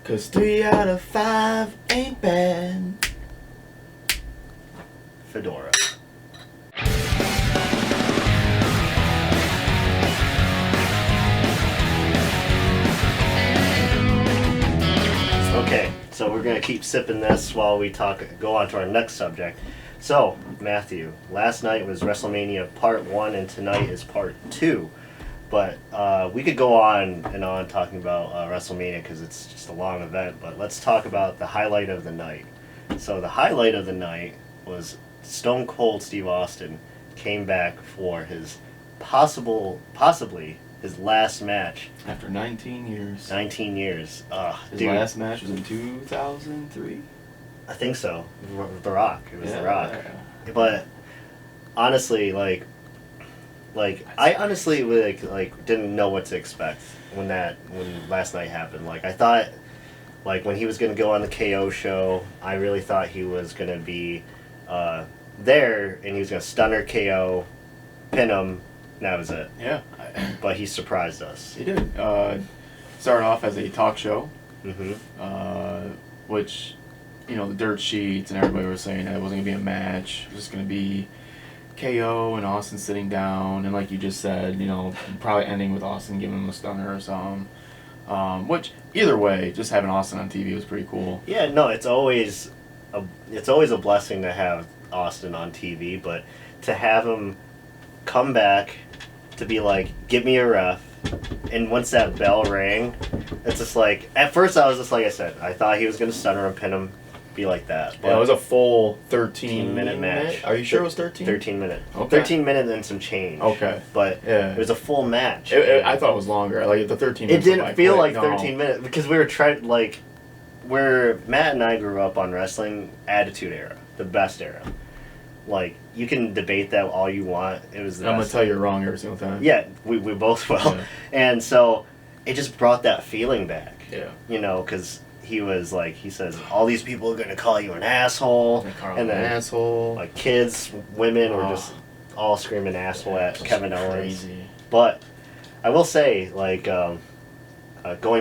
'Cause 3 out of 5 ain't bad. Fedora. Okay, so we're gonna keep sipping this while we go on to our next subject. So, Matthew, last night was WrestleMania Part 1 and tonight is Part 2. But we could go on and on talking about WrestleMania because it's just a long event, but let's talk about the highlight of the night. So the highlight of the night was Stone Cold Steve Austin came back for his possibly his last match. After 19 years. 19 years. His last match was in 2003? I think so. The Rock. It was The Rock. Yeah. But honestly, I honestly didn't know what to expect when last night happened. Like I thought, like when he was gonna go on the KO show, I really thought he was gonna be there and he was gonna stunner KO, pin him, and that was it. Yeah. But he surprised us. He did. Started off as a talk show, which, the dirt sheets and everybody was saying that it wasn't gonna be a match. It was just gonna be KO and Austin sitting down, and like you just said, probably ending with Austin giving him a stunner or something. Which either way, just having Austin on TV was pretty cool. Yeah, no, it's always a blessing to have Austin on TV, but to have him come back to be like, give me a ref, and once that bell rang, it's just like, at first I was just like I said, I thought he was gonna stunner and pin him. Be like that. But yeah, it was a full 13-minute match. Are you sure it was 13? 13 minutes. Okay. 13 minutes and some change. Okay. But yeah, it was a full match. I thought it was longer. Like the 13 minutes. It didn't feel like 13 minutes because we were trying, where Matt and I grew up on wrestling, Attitude Era, the best era. Like, you can debate that all you want. It was the best. I'm going to tell you wrong every single time. Yeah, we both will. Yeah. And so it just brought that feeling back. Yeah. Because he was like, he says, all these people are going to call you an asshole. And then asshole. Like kids, women were just all screaming asshole at Kevin Owens. Crazy. But I will say, going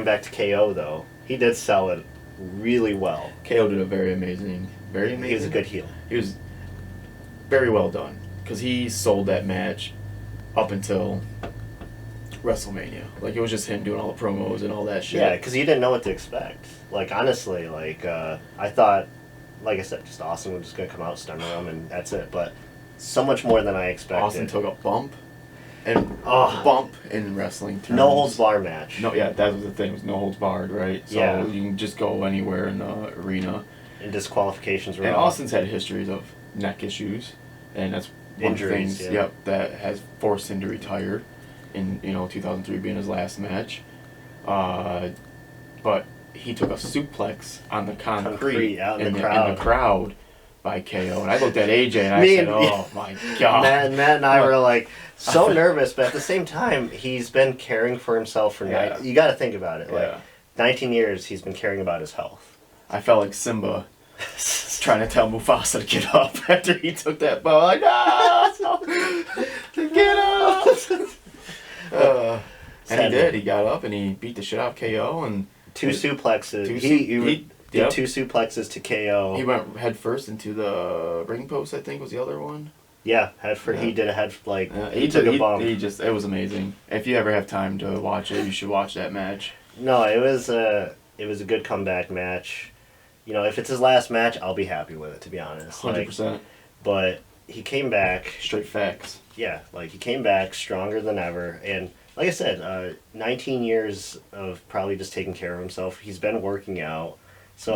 back to KO though, he did sell it really well. KO did a very amazing. He was a good heel. He was very well done because he sold that match up until WrestleMania. Like, it was just him doing all the promos and all that shit. Yeah, because you didn't know what to expect. Like, honestly, I thought, like I said, just Austin was just going to come out, stunner him, and that's it. But so much more than I expected. Austin took a bump. And bump in wrestling terms. No holds barred match. No, yeah, that was the thing. It was no holds barred, right? So yeah. You can just go anywhere in the arena. And disqualifications were And Austin's had histories of neck issues. And that's one of the things that has forced him to retire. In 2003 being his last match, but he took a suplex on the concrete out in the crowd by KO, and I looked at AJ and I said, "Oh my god!" Matt and I were so nervous, but at the same time, he's been caring for himself for you got to think about it. 19 years, he's been caring about his health. I felt like Simba trying to tell Mufasa to get up after he took that bow. Like, get up! And he did. He got up and he beat the shit out of KO and two suplexes. He did 2 suplexes to KO. He went head first into the ring post. I think was the other one. Yeah, head first. Yeah. He did a head he took a bump. It was amazing. If you ever have time to watch it, you should watch that match. No, it was a good comeback match. If it's his last match, I'll be happy with it. To be honest, 100%. But he came back. Straight facts. Yeah, he came back stronger than ever, and like I said, 19 years of probably just taking care of himself. He's been working out, so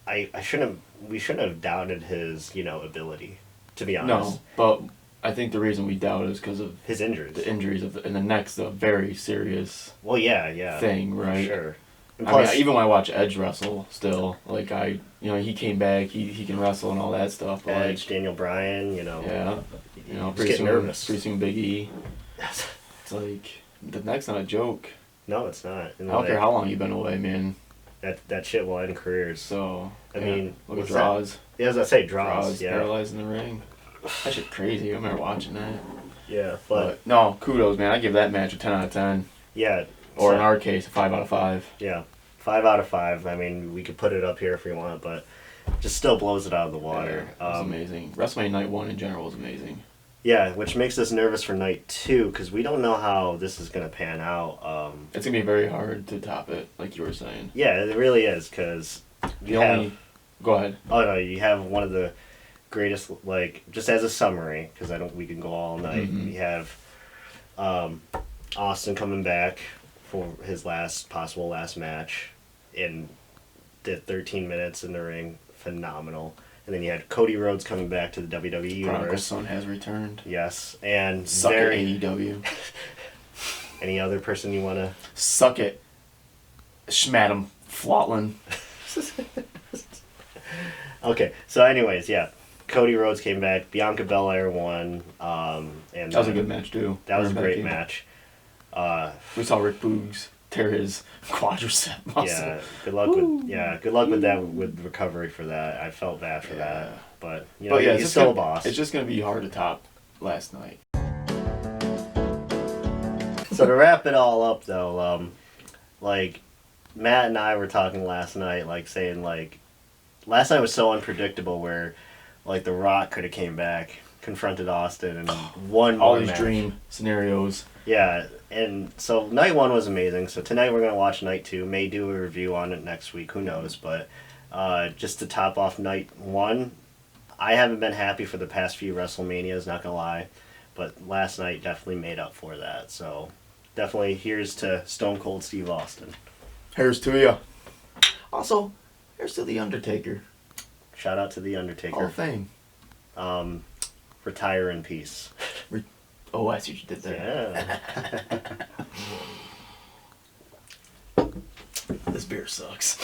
we shouldn't have doubted his ability, to be honest. No, but I think the reason we doubt is because of his injuries. The injuries and the neck's a very serious. Well, yeah. Thing, right? Sure. Plus, even when I watch Edge wrestle, still he came back, he can wrestle and all that stuff. But Edge, Daniel Bryan, Yeah. Pretty soon, nervous. Pretty soon, Big E. It's the neck's not a joke. No, it's not. I don't care how long you've been away, man. That shit will end careers. So I mean, look at draws. Yeah, as I say, draws. Yeah, paralyzed in the ring. That shit crazy. I remember watching that. Yeah, but no, kudos, man. I give that match a 10 out of 10. Yeah. Or in our case, a 5 out of 5. Yeah, 5 out of 5. I mean, we could put it up here if we want, but just still blows it out of the water. Yeah, it was amazing. WrestleMania Night 1 in general was amazing. Yeah, which makes us nervous for night 2 because we don't know how this is going to pan out. It's going to be very hard to top it, like you were saying. Yeah, it really is because Go ahead. Oh, no, you have one of the greatest, like, just as a summary, because we can go all night. Mm-hmm. You have Austin coming back for his possible last match and did 13 minutes in the ring. Phenomenal. And then you had Cody Rhodes coming back to the WWE Universe. Chronicle's son has returned. Yes. And Suck it, AEW. Any other person you want to... Suck it. Schmadam. Flatlin. Okay, so anyways, yeah. Cody Rhodes came back. Bianca Belair won. And That was a good match, too. That was a great match. We saw Rick Boogs tear his quadricep muscle. Yeah, good luck with that, with recovery for that. I felt bad for that, but he's still a boss. It's just gonna be hard to top last night. So to wrap it all up, though, like Matt and I were talking last night, like saying like last night was so unpredictable, where like The Rock could have came back, confronted Austin, and won all these match. dream scenarios. Yeah. And so night 1 was amazing. So tonight we're going to watch night 2. May do a review on it next week. Who knows? But just to top off night 1, I haven't been happy for the past few WrestleManias, not going to lie. But last night definitely made up for that. So definitely here's to Stone Cold Steve Austin. Here's to you. Also, here's to The Undertaker. Shout out to The Undertaker. Hall of Fame. Retire in peace. Oh, I see what you did there. Yeah. This beer sucks.